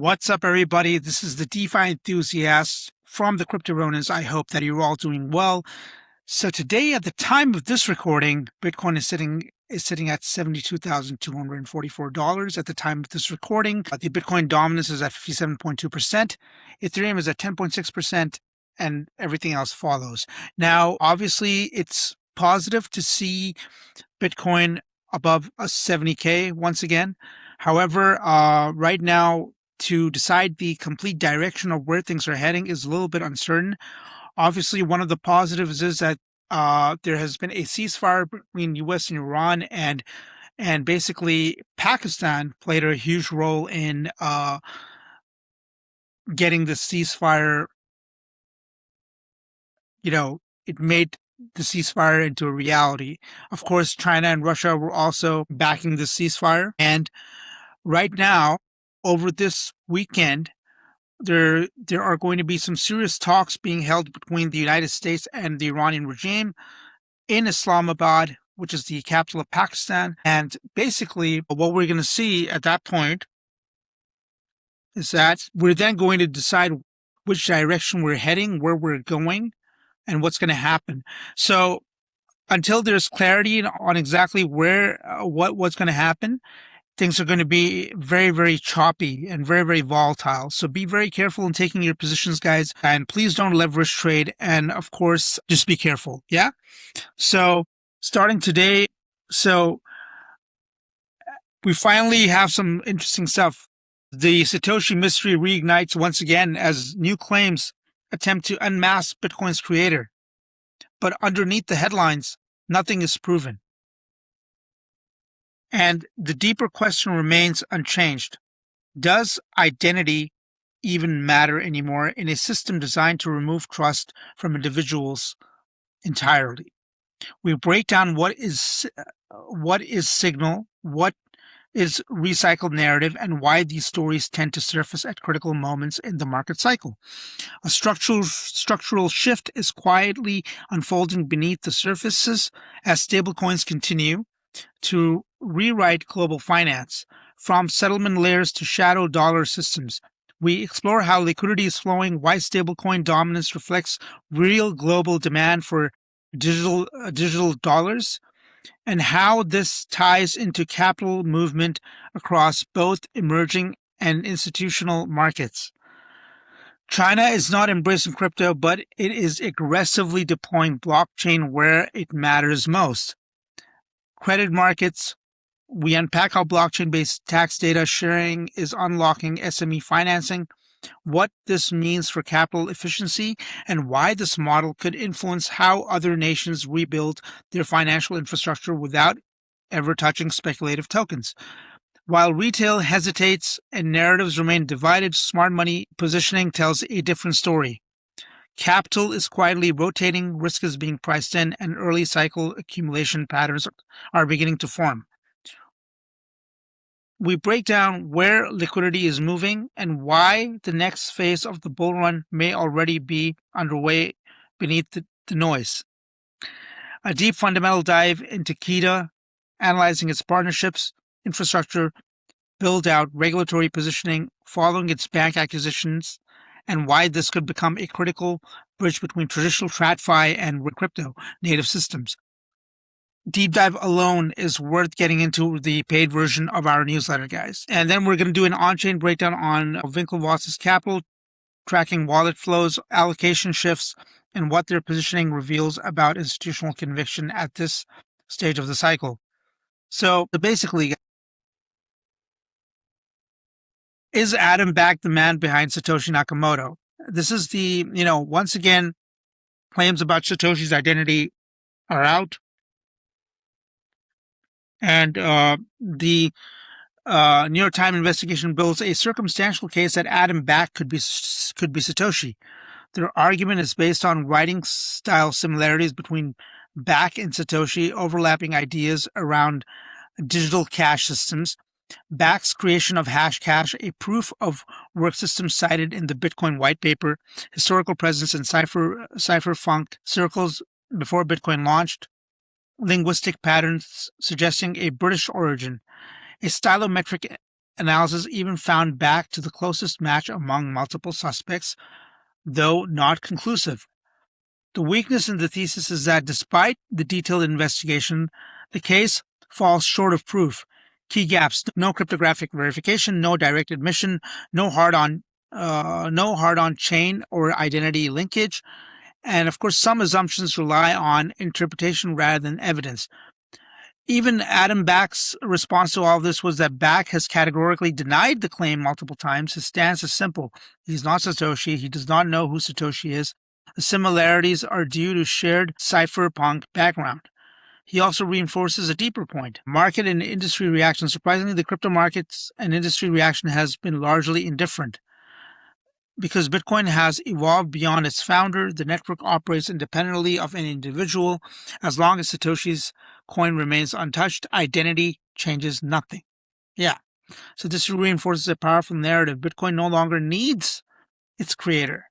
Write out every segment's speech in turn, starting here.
What's up, everybody? This is the DeFi enthusiast from the Crypto Ronins. I hope that you're all doing well. So today, at the time of this recording, Bitcoin is sitting at $72,244 at the time of this recording. The Bitcoin dominance is at 57.2%. Ethereum is at 10.6%, and everything else follows. Now, obviously, it's positive to see Bitcoin above a 70K once again. However, right now, to decide the complete direction of where things are heading is a little bit uncertain. Obviously, one of the positives is that there has been a ceasefire between U.S. and Iran, and basically Pakistan played a huge role in getting the ceasefire. It made the ceasefire into a reality. Of course, China and Russia were also backing the ceasefire, and right now, over this weekend, there are going to be some serious talks being held between the United States and the Iranian regime in Islamabad, which is the capital of Pakistan. And basically, what we're going to see at that point is that we're then going to decide which direction we're heading, where we're going, and what's going to happen. So until there's clarity on exactly what's going to happen, things are going to be very, very choppy and very, very volatile. So be very careful in taking your positions, guys. And please don't leverage trade. And of course, just be careful. Yeah. So starting today, we finally have some interesting stuff. The Satoshi mystery reignites once again as new claims attempt to unmask Bitcoin's creator. But underneath the headlines, nothing is proven. And the deeper question remains unchanged. Does identity even matter anymore in a system designed to remove trust from individuals entirely? We break down what is signal, what is recycled narrative, and why these stories tend to surface at critical moments in the market cycle. A structural shift is quietly unfolding beneath the surfaces as stablecoins continue to rewrite global finance, from settlement layers to shadow dollar systems. We explore how liquidity is flowing, why stablecoin dominance reflects real global demand for digital dollars, and how this ties into capital movement across both emerging and institutional markets. China is not embracing crypto, but it is aggressively deploying blockchain where it matters most. Credit markets. We unpack how blockchain-based tax data sharing is unlocking SME financing, what this means for capital efficiency, and why this model could influence how other nations rebuild their financial infrastructure without ever touching speculative tokens. While retail hesitates and narratives remain divided, smart money positioning tells a different story. Capital is quietly rotating, risk is being priced in, and early cycle accumulation patterns are beginning to form. We break down where liquidity is moving and why the next phase of the bull run may already be underway beneath the noise. A deep fundamental dive into KEDA, analyzing its partnerships, infrastructure, build-out, regulatory positioning, following its bank acquisitions, and why this could become a critical bridge between traditional TradFi and crypto native systems. Deep dive alone is worth getting into the paid version of our newsletter, guys. And then we're going to do an on-chain breakdown on Winklevoss's capital, tracking wallet flows, allocation shifts, and what their positioning reveals about institutional conviction at this stage of the cycle. So basically, is Adam Back the man behind Satoshi Nakamoto? This is the, once again, claims about Satoshi's identity are out. And the New York Times investigation builds a circumstantial case that Adam Back could be Satoshi. Their argument is based on writing style similarities between Back and Satoshi, overlapping ideas around digital cash systems. Back's creation of Hashcash, a proof of work system cited in the Bitcoin white paper, historical presence in cypherpunk circles before Bitcoin launched, linguistic patterns suggesting a British origin, a stylometric analysis even found back to the closest match among multiple suspects, though not conclusive. The weakness in the thesis is that despite the detailed investigation, the case falls short of proof. Key gaps: no cryptographic verification, no direct admission, no hard-on chain or identity linkage, and of course some assumptions rely on interpretation rather than evidence. Even Adam Back's response to all of this was that Back has categorically denied the claim multiple times. His stance is simple. He's not Satoshi. He does not know who Satoshi is. The similarities are due to shared cypherpunk background. He also reinforces a deeper point. Market and industry reaction. Surprisingly, the crypto markets and industry reaction has been largely indifferent. Because Bitcoin has evolved beyond its founder, the network operates independently of an individual. As long as Satoshi's coin remains untouched, identity changes nothing. Yeah. So this reinforces a powerful narrative. Bitcoin no longer needs its creator.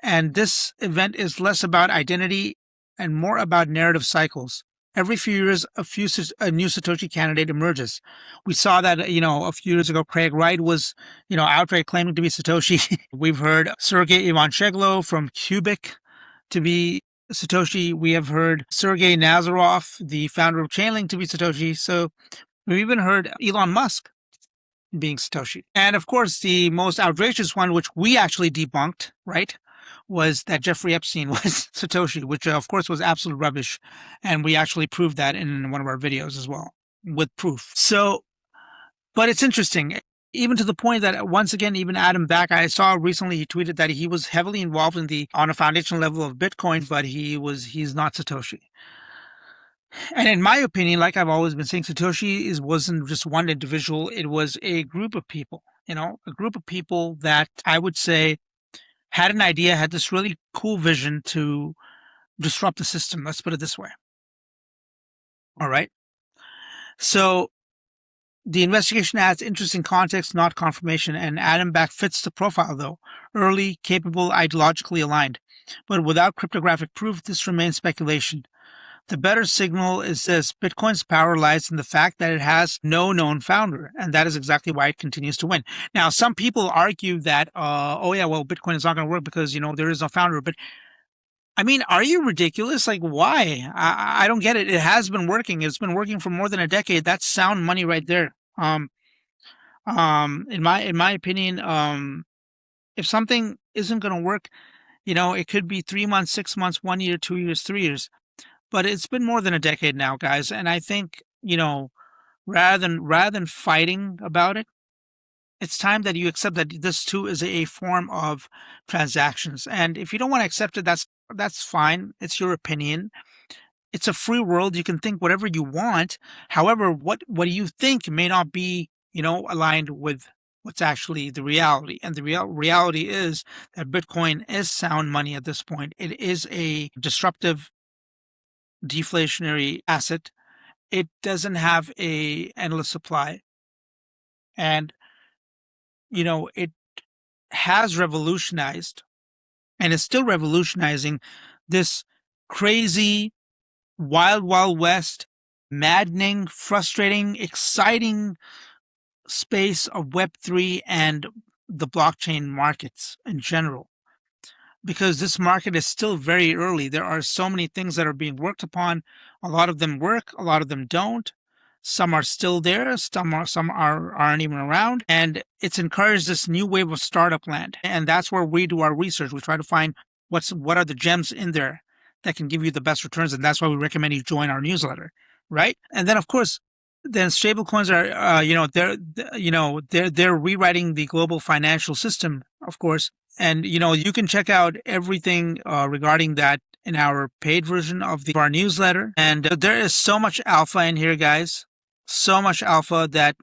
And this event is less about identity and more about narrative cycles. Every few years, a new Satoshi candidate emerges. We saw that, a few years ago, Craig Wright was, outright claiming to be Satoshi. We've heard Sergey Ivancheglo from Cubic to be Satoshi. We have heard Sergey Nazarov, the founder of Chainlink, to be Satoshi. So we've even heard Elon Musk being Satoshi. And of course, the most outrageous one, which we actually debunked, right, was that Jeffrey Epstein was Satoshi, which of course was absolute rubbish. And we actually proved that in one of our videos as well with proof. So, but it's interesting, even to the point that once again, even Adam Back, I saw recently he tweeted that he was heavily involved on a foundational level of Bitcoin, but he's not Satoshi. And in my opinion, like I've always been saying, Satoshi wasn't just one individual. It was a group of people, a group of people that I would say had an idea, had this really cool vision to disrupt the system. Let's put it this way. All right. So the investigation adds interesting context, not confirmation, and Adam Back fits the profile, though. Early, capable, ideologically aligned. But without cryptographic proof, this remains speculation. The better signal is this: Bitcoin's power lies in the fact that it has no known founder, and that is exactly why it continues to win. Now, some people argue that, Bitcoin is not going to work because, there is no founder. But, I mean, are you ridiculous? Like, why? I don't get it. It has been working. It's been working for more than a decade. That's sound money right there. In my opinion, if something isn't going to work, it could be 3 months, 6 months, 1 year, 2 years, 3 years. But it's been more than a decade now, guys. And I think, rather than fighting about it, it's time that you accept that this too is a form of transactions. And if you don't want to accept it, that's fine. It's your opinion. It's a free world. You can think whatever you want. However, what you think may not be, aligned with what's actually the reality. And the reality is that Bitcoin is sound money at this point. It is a disruptive, deflationary asset. It doesn't have a endless supply, and it has revolutionized and is still revolutionizing this crazy, wild west, maddening, frustrating, exciting space of Web3 and the blockchain markets in general. Because this market is still very early. There are so many things that are being worked upon. A lot of them work, a lot of them don't. Some are still there, some aren't even around. And it's encouraged this new wave of startup land. And that's where we do our research. We try to find what are the gems in there that can give you the best returns. And that's why we recommend you join our newsletter, right? And then of course, stable coins are, they're rewriting the global financial system, of course. And, you can check out everything regarding that in our paid version of our newsletter. And there is so much alpha in here, guys. So much alpha that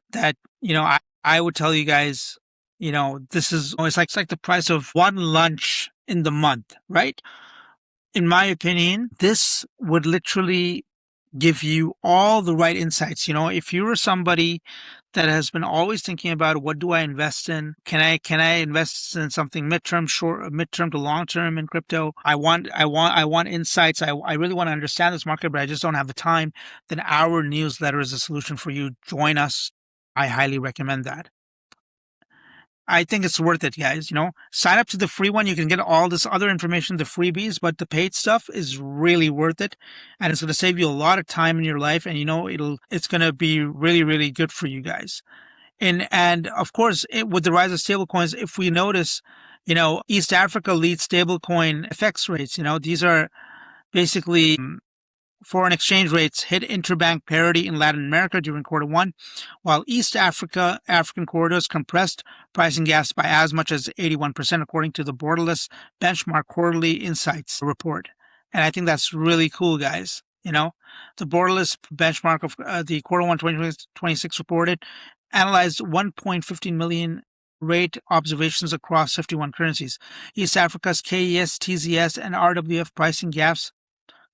I would tell you guys, this is, it's like the price of one lunch in the month, right? In my opinion, this would literally give you all the right insights. If you were somebody that has been always thinking about what do I invest in? Can I invest in something midterm to long term in crypto? I want insights. I really want to understand this market, but I just don't have the time. Then our newsletter is a solution for you. Join us. I highly recommend that. I think it's worth it, guys. Sign up to the free one. You can get all this other information, the freebies, but the paid stuff is really worth it. And it's going to save you a lot of time in your life. And, it's going to be really, really good for you guys. And of course, with the rise of stablecoins, if we notice, East Africa leads stablecoin FX rates. These are basically foreign exchange rates hit interbank parity in Latin America during Q1, while East African corridors compressed pricing gaps by as much as 81%, according to the Borderless Benchmark Quarterly Insights report. And I think that's really cool, guys. The Borderless Benchmark of the Q1 2026 reported analyzed 1.15 million rate observations across 51 currencies. East Africa's KES, TZS, and RWF pricing gaps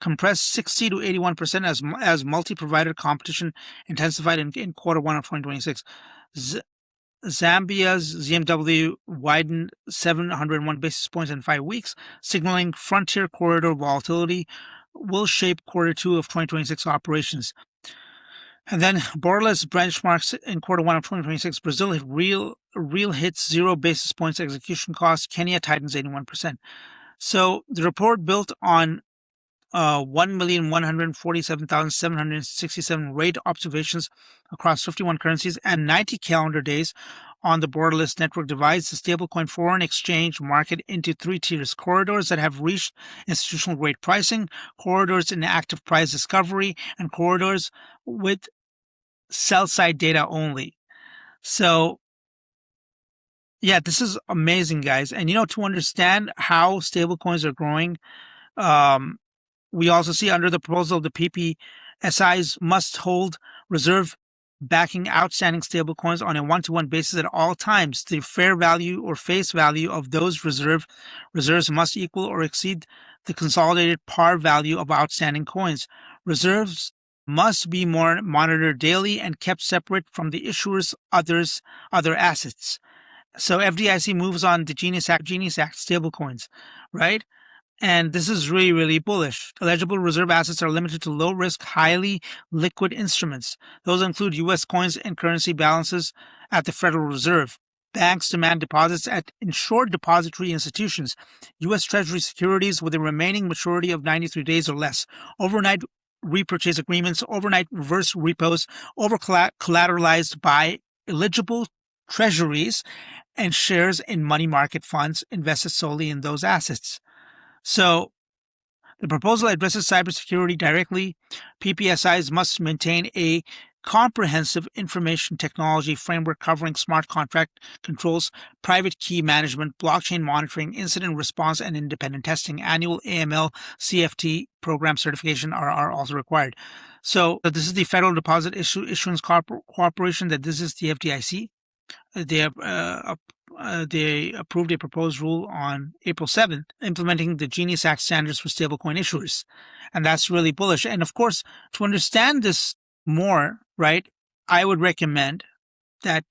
compressed 60 to 81% as multi-provider competition intensified in Q1 of 2026. Zambia's ZMW widened 701 basis points in 5 weeks, signaling frontier corridor volatility will shape Q2 of 2026 operations. And then borderless benchmarks in Q1 of 2026. Brazil hits 0 basis points execution cost. Kenya tightens 81%. So the report built on 1,147,767 rate observations across 51 currencies and 90 calendar days on the Borderless network divides the stablecoin foreign exchange market into 3 tiers: corridors that have reached institutional grade pricing, corridors in active price discovery, and corridors with sell-side data only. So, yeah, this is amazing, guys. And, to understand how stablecoins are growing, we also see under the proposal the PPSIs must hold reserve backing outstanding stablecoins on a one-to-one basis at all times. The fair value or face value of those reserves must equal or exceed the consolidated par value of outstanding coins. Reserves must be monitored daily and kept separate from the issuer's other assets. So FDIC moves on the Genius Act stablecoins, right? And this is really, really bullish. Eligible reserve assets are limited to low-risk, highly liquid instruments. Those include U.S. coins and currency balances at the Federal Reserve. Banks demand deposits at insured depository institutions. U.S. Treasury securities with a remaining maturity of 93 days or less. Overnight repurchase agreements, overnight reverse repos, over-collateralized by eligible treasuries, and shares in money market funds invested solely in those assets. So the proposal addresses cybersecurity directly. PPSIs must maintain a comprehensive information technology framework covering smart contract controls, private key management, blockchain monitoring, incident response, and independent testing. Annual AML CFT program certification are also required. So this is the Federal Deposit Issuance Corporation. That this is the FDIC. They approved a proposed rule on April 7th, implementing the Genius Act standards for stablecoin issuers. And that's really bullish. And of course, to understand this more, right, I would recommend that,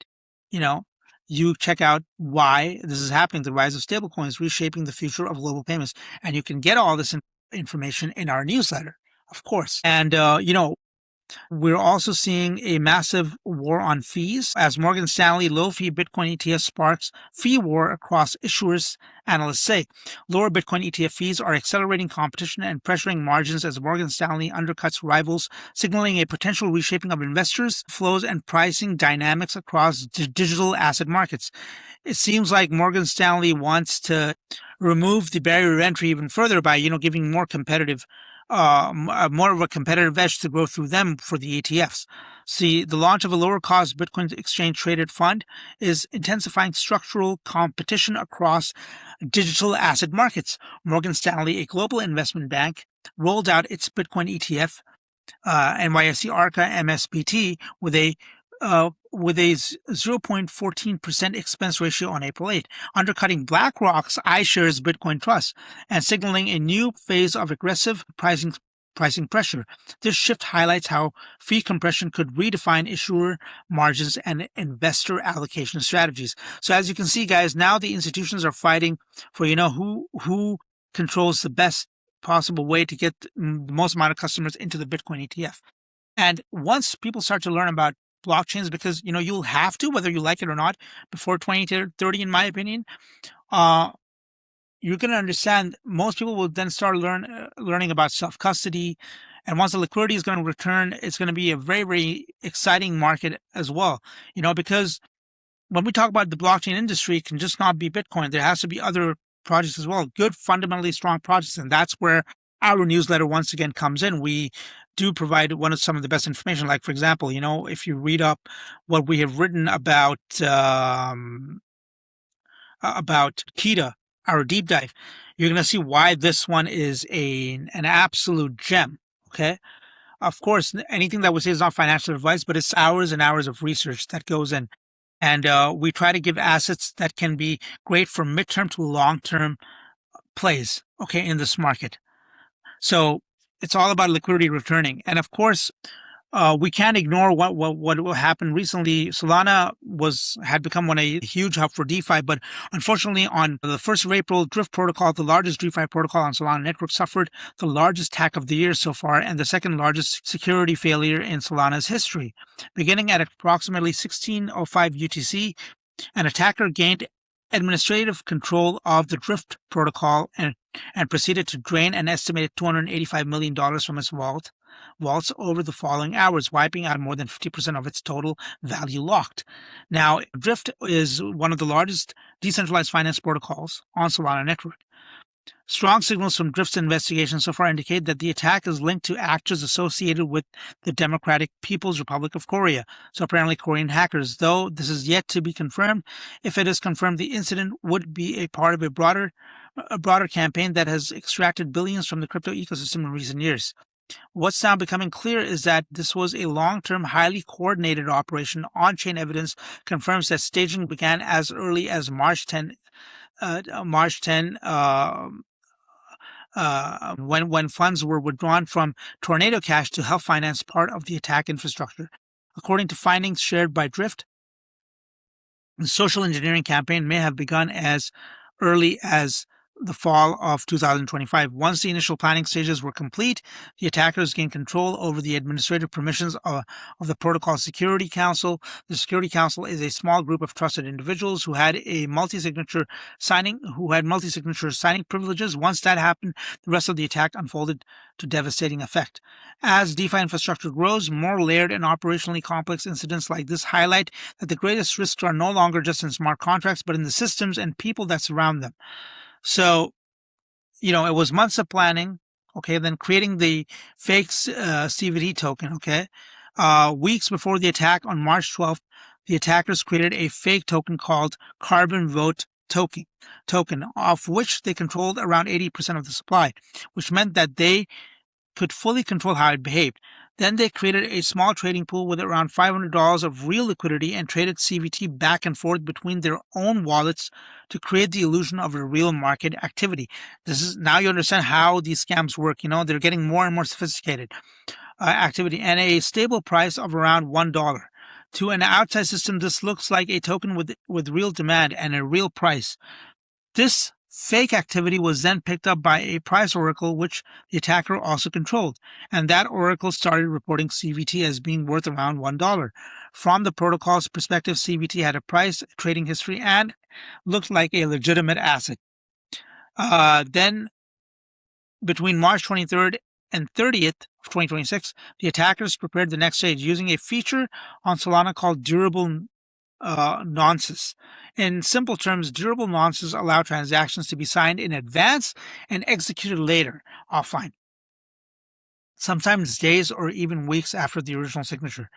you check out why this is happening, the rise of stablecoins, reshaping the future of global payments. And you can get all this information in our newsletter, of course. And, we're also seeing a massive war on fees as Morgan Stanley low-fee Bitcoin ETF sparks fee war across issuers, analysts say. Lower Bitcoin ETF fees are accelerating competition and pressuring margins as Morgan Stanley undercuts rivals, signaling a potential reshaping of investors, flows, and pricing dynamics across digital asset markets. It seems like Morgan Stanley wants to remove the barrier to entry even further by, giving more of a competitive edge to grow through them for the ETFs. See, the launch of a lower-cost Bitcoin exchange-traded fund is intensifying structural competition across digital asset markets. Morgan Stanley, a global investment bank, rolled out its Bitcoin ETF, NYSE ARCA MSBT, with a 0.14% expense ratio on April 8, undercutting BlackRock's iShares Bitcoin Trust and signaling a new phase of aggressive pricing pressure. This shift highlights how fee compression could redefine issuer margins and investor allocation strategies. So as you can see, guys, now the institutions are fighting for, who controls the best possible way to get the most amount of customers into the Bitcoin ETF. And once people start to learn about blockchains because, you'll have to, whether you like it or not, before 2030, in my opinion. You're going to understand most people will then start learning about self-custody. And once the liquidity is going to return, it's going to be a very, very exciting market as well, because when we talk about the blockchain industry, it can just not be Bitcoin. There has to be other projects as well, good, fundamentally strong projects. And that's where our newsletter once again comes in. We do provide some of the best information. Like, for example, if you read up what we have written about Kita, our deep dive, you're going to see why this one is an absolute gem. Okay. Of course, anything that we say is not financial advice, but it's hours and hours of research that goes in. And we try to give assets that can be great for midterm to long-term plays, okay, in this market. So it's all about liquidity returning. And of course, we can't ignore what happened recently. Solana had become a huge hub for DeFi, but unfortunately, on the 1st of April, Drift Protocol, the largest DeFi protocol on Solana network, suffered the largest hack of the year so far and the second largest security failure in Solana's history. Beginning at approximately 16:05 UTC, an attacker gained administrative control of the Drift protocol and proceeded to drain an estimated $285 million from its vaults over the following hours, wiping out more than 50% of its total value locked. Now, Drift is one of the largest decentralized finance protocols on Solana network. Strong signals from Drift's investigation so far indicate that the attack is linked to actors associated with the Democratic People's Republic of Korea, so apparently Korean hackers, though this is yet to be confirmed. If it is confirmed, the incident would be a part of a broader campaign that has extracted billions from the crypto ecosystem in recent years. What's now becoming clear is that this was a long-term, highly coordinated operation. On-chain evidence confirms that staging began as early as March 10, when funds were withdrawn from Tornado Cash to help finance part of the attack infrastructure. According to findings shared by Drift, the social engineering campaign may have begun as early as the fall of 2025. Once the initial planning stages were complete, the attackers gained control over the administrative permissions of the Protocol Security Council. The Security Council is a small group of trusted individuals who had multi-signature signing privileges. Once that happened, the rest of the attack unfolded to devastating effect. As DeFi infrastructure grows, more layered and operationally complex incidents like this highlight that the greatest risks are no longer just in smart contracts, but in the systems and people that surround them. So, it was months of planning, okay, then creating the fake CVT token, okay. Weeks before the attack on March 12th, the attackers created a fake token called Carbon Vote token, of which they controlled around 80% of the supply, which meant that they could fully control how it behaved. Then they created a small trading pool with around $500 of real liquidity and traded CVT back and forth between their own wallets to create the illusion of a real market activity. Now you understand how these scams work. They're getting more and more sophisticated activity, and a stable price of around $1. To an outside system, this looks like a token with real demand and a real price. This fake activity was then picked up by a price oracle, which the attacker also controlled, and that oracle started reporting CVT as being worth around $1. From the protocol's perspective, CVT had a price, trading history, and looked like a legitimate asset. Then, between March 23rd and 30th of 2026, the attackers prepared the next stage using a feature on Solana called durable nonces. In simple terms, durable nonces allow transactions to be signed in advance and executed later offline, sometimes days or even weeks after the original signature.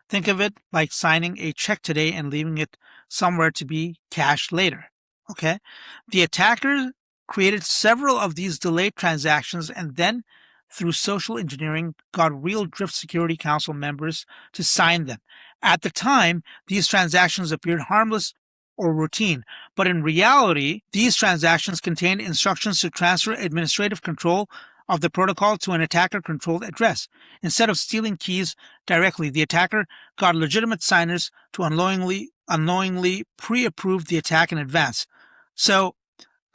Think of it like signing a check today and leaving it somewhere to be cashed later. Okay? The attacker created several of these delayed transactions and then, through social engineering, got real Drift Security Council members to sign them. At the time, these transactions appeared harmless or routine, but in reality, these transactions contained instructions to transfer administrative control of the protocol to an attacker-controlled address. Instead of stealing keys directly, the attacker got legitimate signers to unknowingly pre-approve the attack in advance. So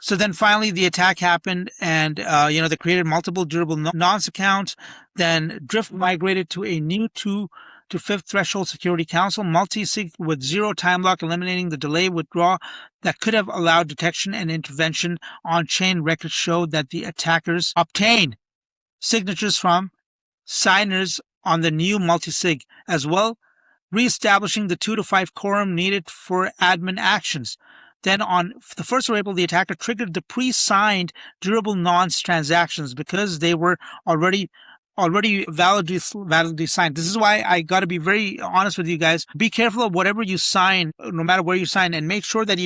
then finally the attack happened, and they created multiple durable nonce accounts. Then Drift migrated to a new to fifth threshold security council, multi-sig with zero time lock, eliminating the delay withdrawal that could have allowed detection and intervention. On-chain records showed that the attackers obtained signatures from signers on the new multi-sig as well, re-establishing the 2 to 5 quorum needed for admin actions. Then on the 1st of April, the attacker triggered the pre-signed durable nonce transactions because they were already validly signed. This is why I got to be very honest with you guys. Be careful of whatever you sign, no matter where you sign, and make sure that,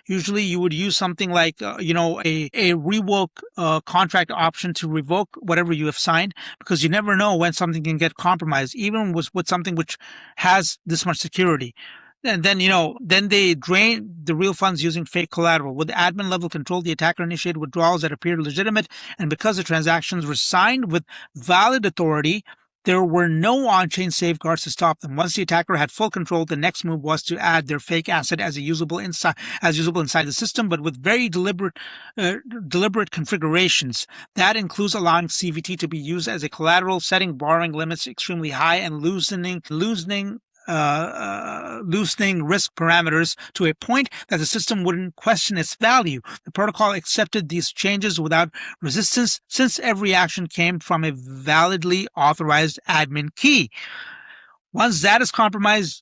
usually you would use something like, a revoke contract option to revoke whatever you have signed, because you never know when something can get compromised, even with something which has this much security. And then, then they drain the real funds using fake collateral. With admin level control, the attacker initiated withdrawals that appeared legitimate. And because the transactions were signed with valid authority, there were no on-chain safeguards to stop them. Once the attacker had full control, the next move was to add their fake asset as usable inside the system, but with very deliberate configurations. That includes allowing CVT to be used as a collateral, setting borrowing limits extremely high, and loosening risk parameters to a point that the system wouldn't question its value. The protocol accepted these changes without resistance, since every action came from a validly authorized admin key. Once that is compromised,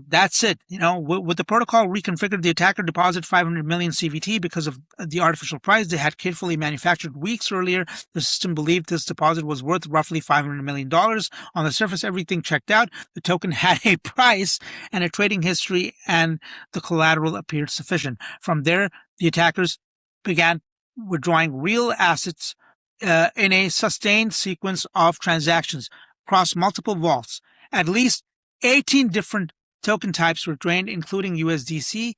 that's it. With the protocol reconfigured, the attacker deposited 500 million CVT because of the artificial price they had carefully manufactured weeks earlier. The system believed this deposit was worth roughly $500 million. On the surface, everything checked out. The token had a price and a trading history, and the collateral appeared sufficient. From there, the attackers began withdrawing real assets in a sustained sequence of transactions across multiple vaults. At least 18 different token types were drained, including USDC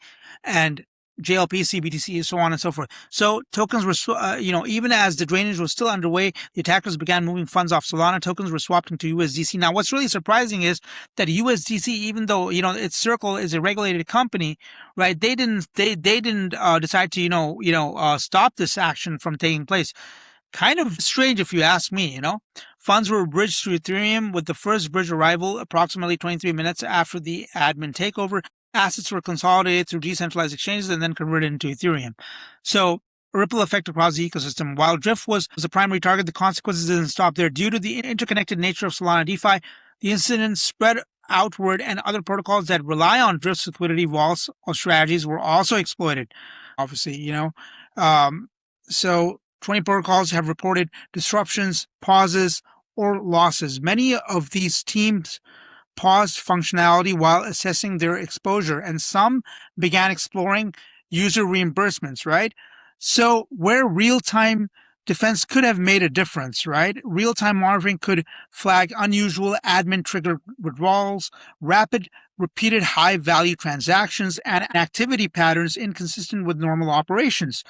and JLP, CBTC, so on and so forth. So tokens were, even as the drainage was still underway, the attackers began moving funds off Solana. Tokens were swapped into USDC. Now, what's really surprising is that USDC, even though its Circle is a regulated company, right? They didn't decide to stop this action from taking place. Kind of strange if you ask me, Funds were bridged through Ethereum, with the first bridge arrival approximately 23 minutes after the admin takeover. Assets were consolidated through decentralized exchanges and then converted into Ethereum. So, a ripple effect across the ecosystem. While Drift was the primary target, the consequences didn't stop there. Due to the interconnected nature of Solana DeFi, the incident spread outward, and other protocols that rely on Drift's liquidity vaults or strategies were also exploited. Obviously, so 20 protocols have reported disruptions, pauses, or losses. Many of these teams paused functionality while assessing their exposure, and some began exploring user reimbursements, right? So where real-time defense could have made a difference, right? Real-time monitoring could flag unusual admin-triggered withdrawals, rapid, repeated high-value transactions, and activity patterns inconsistent with normal operations.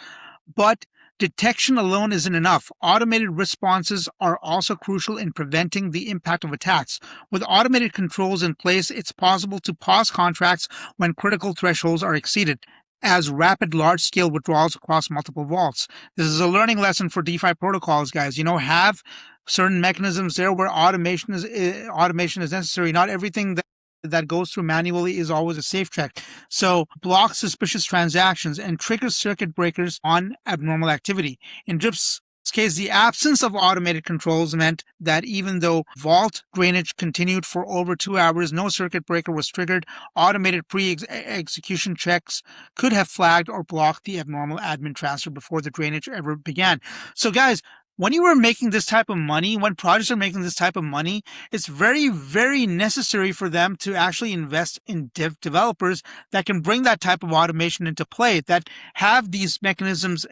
But detection alone isn't enough. Automated responses are also crucial in preventing the impact of attacks. With automated controls in place, it's possible to pause contracts when critical thresholds are exceeded, as rapid large-scale withdrawals across multiple vaults. This is a learning lesson for DeFi protocols, guys. Have certain mechanisms there where automation is necessary. Not everything that goes through manually is always a safe check. So block suspicious transactions and trigger circuit breakers on abnormal activity. In Drift's case, the absence of automated controls meant that even though vault drainage continued for over 2 hours, no circuit breaker was triggered. Automated pre-execution checks could have flagged or blocked the abnormal admin transfer before the drainage ever began. So guys, when you are making this type of money, when projects are making this type of money, it's very, very necessary for them to actually invest in developers that can bring that type of automation into play, that have these mechanisms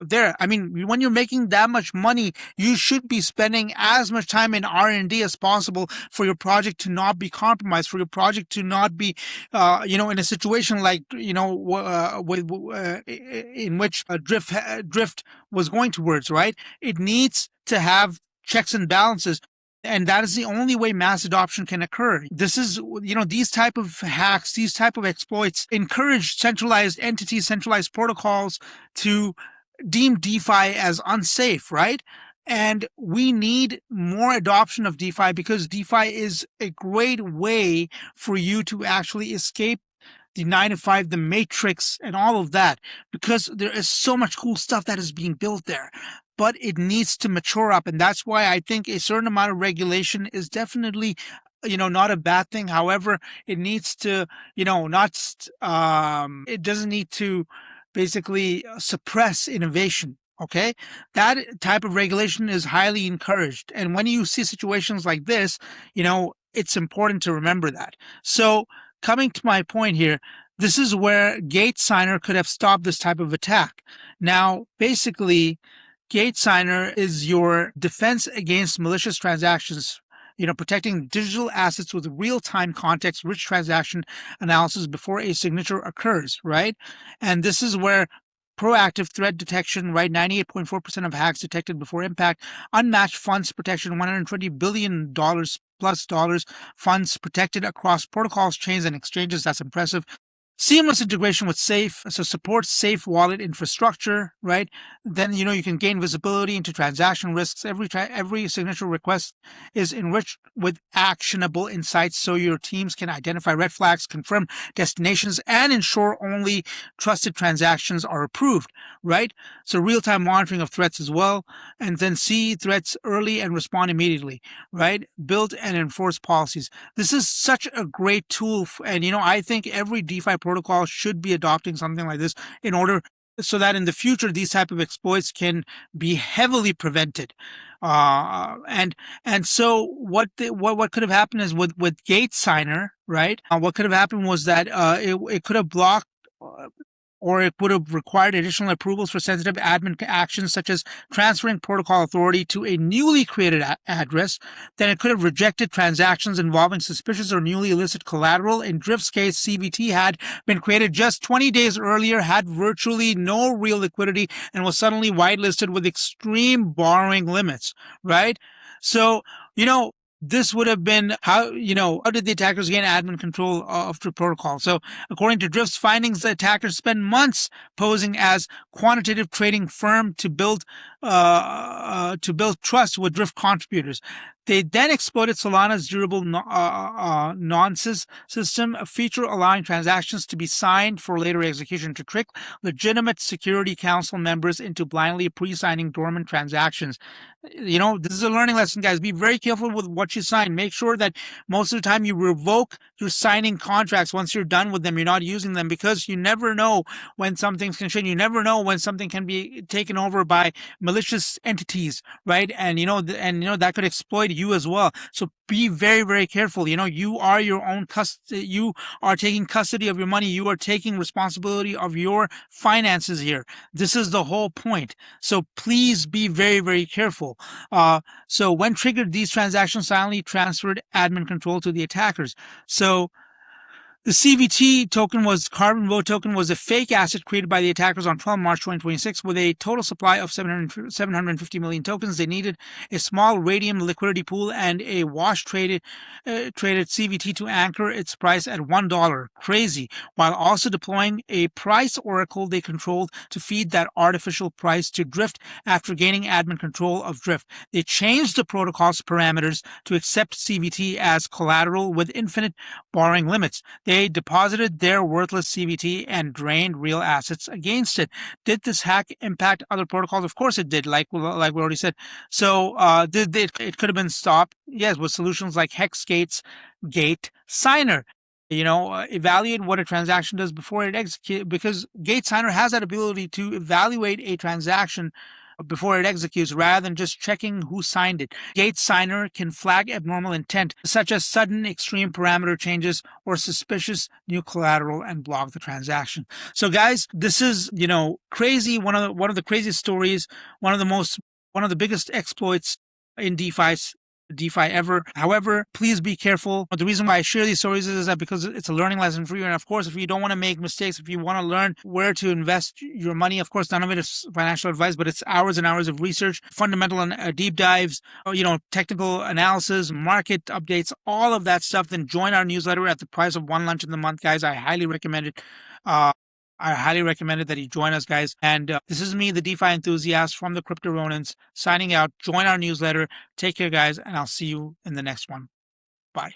there. I mean, when you're making that much money, you should be spending as much time in R&D as possible for your project to not be compromised, for your project to not be, in a situation like, in which Drift was going towards, right? It needs to have checks and balances. And that is the only way mass adoption can occur. This is, these type of hacks, these type of exploits encourage centralized entities, centralized protocols to deem DeFi as unsafe, right? And we need more adoption of DeFi because DeFi is a great way for you to actually escape the 9 to 5, the matrix, and all of that, because there is so much cool stuff that is being built there. But it needs to mature up. And that's why I think a certain amount of regulation is definitely, not a bad thing. However, it needs to, it doesn't need to basically suppress innovation. Okay. That type of regulation is highly encouraged. And when you see situations like this, it's important to remember that. So, coming to my point here, this is where Gate Signer could have stopped this type of attack. Now, basically, Gate Signer is your defense against malicious transactions, protecting digital assets with real-time context-rich transaction analysis before a signature occurs, right? And this is where proactive threat detection, right? 98.4% of hacks detected before impact, unmatched funds protection, $120 billion plus dollars funds protected across protocols, chains, and exchanges. That's impressive. Seamless integration with Safe, so supports safe wallet infrastructure, right? Then you can gain visibility into transaction risks. Every signature request is enriched with actionable insights, so your teams can identify red flags, confirm destinations, and ensure only trusted transactions are approved, right? So real-time monitoring of threats as well, and then see threats early and respond immediately, right? Build and enforce policies. This is such a great tool, and I think every DeFi protocol should be adopting something like this in order so that in the future these type of exploits can be heavily prevented. And so what could have happened is with Gate Signer, right? What could have happened was that it could have blocked. Or it would have required additional approvals for sensitive admin actions, such as transferring protocol authority to a newly created address. Then it could have rejected transactions involving suspicious or newly illicit collateral. In Drift's case, CVT had been created just 20 days earlier, had virtually no real liquidity, and was suddenly whitelisted with extreme borrowing limits, right? So, this would have been how did the attackers gain admin control of the protocol? So, according to Drift's findings, the attackers spent months posing as quantitative trading firm to build trust with Drift contributors. They then exploited Solana's durable nonce system, a feature allowing transactions to be signed for later execution to trick legitimate Security Council members into blindly pre-signing dormant transactions. This is a learning lesson, guys. Be very careful with what you sign. Make sure that most of the time you revoke your signing contracts once you're done with them. You're not using them, because you never know when something's can change. You never know when something can be taken over by malicious entities, right? And that could exploit you as well. So be very, very careful. You are your own custody. You are taking custody of your money. You are taking responsibility of your finances here. This is the whole point. So please be very, very careful. So when triggered, these transactions silently transferred admin control to the attackers. So the CVT token Carbon Vote token was a fake asset created by the attackers on 12 March 2026 with a total supply of 750 million tokens. They needed a small radium liquidity pool and a wash traded CVT to anchor its price at $1. Crazy. While also deploying a price oracle they controlled to feed that artificial price to Drift after gaining admin control of Drift. They changed the protocol's parameters to accept CVT as collateral with infinite borrowing limits. They deposited their worthless CVT and drained real assets against it. Did this hack impact other protocols? Of course it did, like we already said. So it could have been stopped, yes, with solutions like Hexgate's Gate Signer. Evaluate what a transaction does before it executes, because Gate Signer has that ability to evaluate a transaction before it executes rather than just checking who signed it. Gate Signer can flag abnormal intent, such as sudden extreme parameter changes or suspicious new collateral, and block the transaction. So guys, this is, crazy. One of the craziest stories, one of the biggest exploits in DeFi ever. However, please be careful. The reason why I share these stories is that because it's a learning lesson for you. And of course, if you don't want to make mistakes, if you want to learn where to invest your money, of course, none of it is financial advice, but it's hours and hours of research, fundamental and deep dives, technical analysis, market updates, all of that stuff. Then join our newsletter at the price of one lunch in the month, guys. I highly recommend it. I highly recommend it that you join us, guys. And this is me, the DeFi enthusiast from the Crypto Ronins, signing out. Join our newsletter. Take care, guys, and I'll see you in the next one. Bye.